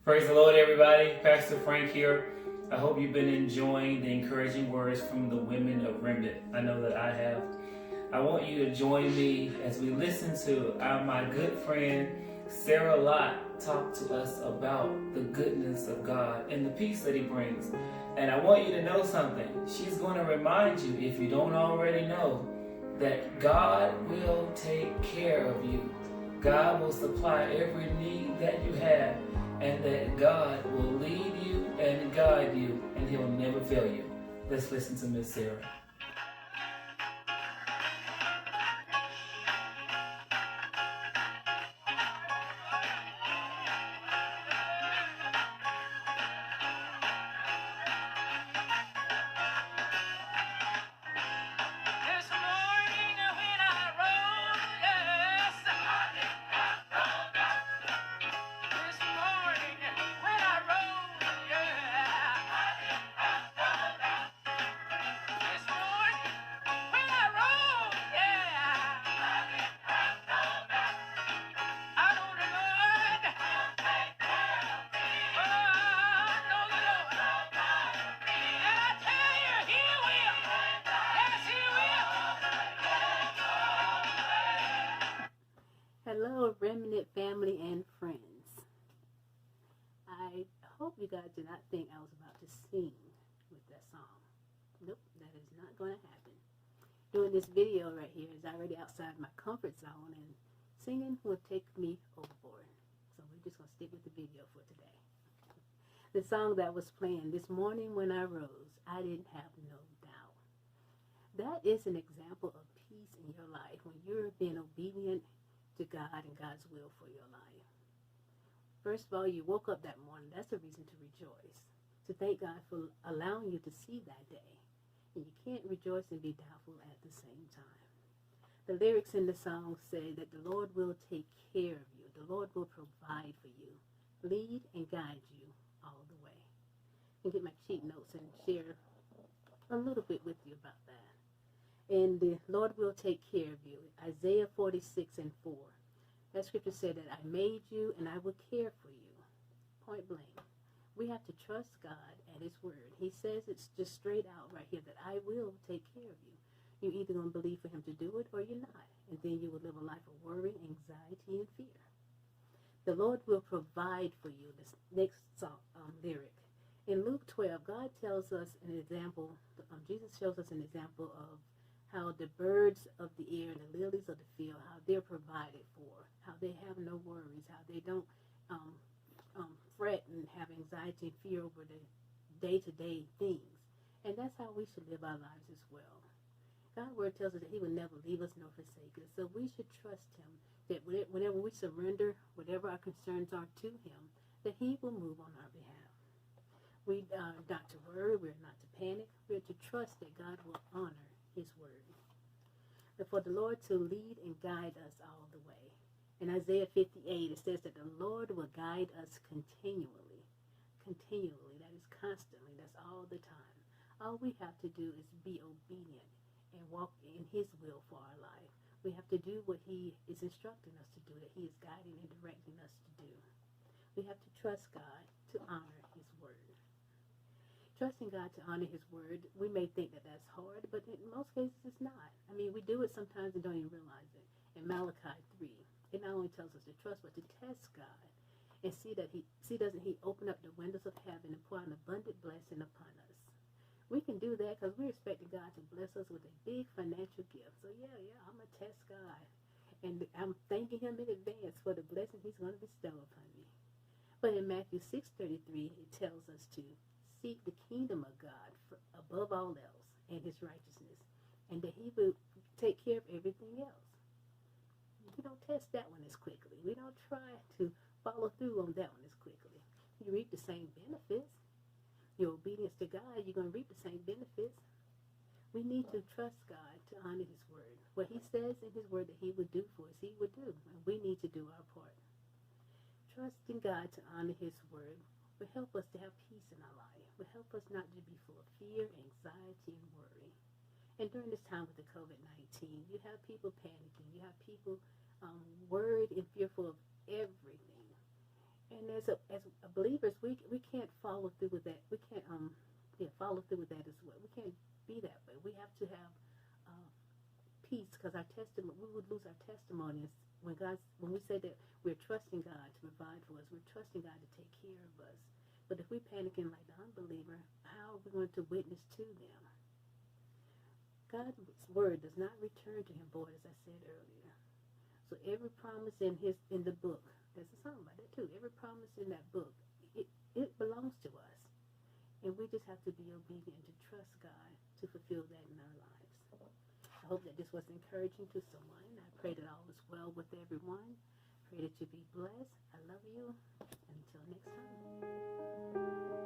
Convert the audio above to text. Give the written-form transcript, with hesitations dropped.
Praise the Lord, everybody. Pastor Frank here. I hope you've been enjoying the encouraging words from the women of Remnant. I know that I have. I want you to join me as we listen to my good friend Sarah Lott talk to us about the goodness of God and the peace that He brings. And I want you to know something. She's going to remind you, if you don't already know, that God will take care of you. God will supply every need that you have, and that God will lead you and guide you, and He'll never fail you. Let's listen to Miss Sarah. Hello, Remnant family and friends. I hope you guys did not think I was about to sing with that song. Nope, that is not going to happen. Doing this video right here is already outside my comfort zone, and singing will take me overboard. So we're just going to stick with the video for today. The song that was playing this morning when I rose, I didn't have no doubt. That is an example of peace in your life when you're being obedient to God and God's will for your life. First of all, you woke up that morning. That's a reason to rejoice. To thank God for allowing you to see that day. And you can't rejoice and be doubtful at the same time. The lyrics in the song say that the Lord will take care of you. The Lord will provide for you, lead and guide you all the way. And get my cheat notes and share a little bit with you about that. And the Lord will take care of you. Isaiah 46:4. That scripture said that I made you and I will care for you. Point blank. We have to trust God at His word. He says it's just straight out right here that I will take care of you. You're either going to believe for Him to do it or you're not. And then you will live a life of worry, anxiety, and fear. The Lord will provide for you. This next lyric. In Luke 12, God tells us an example. Jesus shows us an example of how the birds of the air and the lilies of the field, how they're provided for, how they have no worries, how they don't fret and have anxiety and fear over the day-to-day things. And that's how we should live our lives as well. God's word tells us that He will never leave us nor forsake us. So we should trust Him that whenever we surrender whatever our concerns are to Him, that He will move on our behalf. We are not to worry, we're not to panic, we're to trust that God will honor His word. And for the Lord to lead and guide us all the way. In Isaiah 58, it says that the Lord will guide us continually. Continually. That is constantly. That's all the time. All we have to do is be obedient and walk in His will for our life. We have to do what He is instructing us to do, that He is guiding and directing us to do. We have to trust God to honor His word. Trusting God to honor His word, we may think that that's hard, but in most cases it's not. I mean, we do it sometimes and don't even realize it. In Malachi 3, it not only tells us to trust, but to test God and see doesn't He open up the windows of heaven and pour an abundant blessing upon us. We can do that because we're expecting God to bless us with a big financial gift. So yeah, I'm going to test God. And I'm thanking Him in advance for the blessing He's going to bestow upon me. But in Matthew 6:33, it tells us to seek the kingdom of God above all else and His righteousness, and that He will take care of everything else. We don't test that one as quickly. We don't try to follow through on that one as quickly. You reap the same benefits. Your obedience to God, you're going to reap the same benefits. We need to trust God to honor His word. What He says in His word that He would do for us, He would do, and we need to do our part. Trusting God to honor His word will help us to have peace in our life, will help us not to be full of fear, anxiety, and worry. And during this time with the COVID-19, you have people panicking, you have people worried and fearful of everything. And as believers, we can't follow through with that. We can't follow through with that as well. We can't be that way. We have to have peace, because our testimony, we would lose our testimonies when we say that we're trusting God to provide for us. We're trusting God to take care of us. But if we're panicking like the unbeliever, how are we going to witness to them? God's word does not return to him void, as I said earlier. So every promise in the book, there's a song about that too. Every promise in that book, it belongs to us. And we just have to be obedient to trust God to fulfill that in our lives. I hope that this was encouraging to someone. I pray that all is well with everyone. Pray that you be blessed. I love you. Until next time.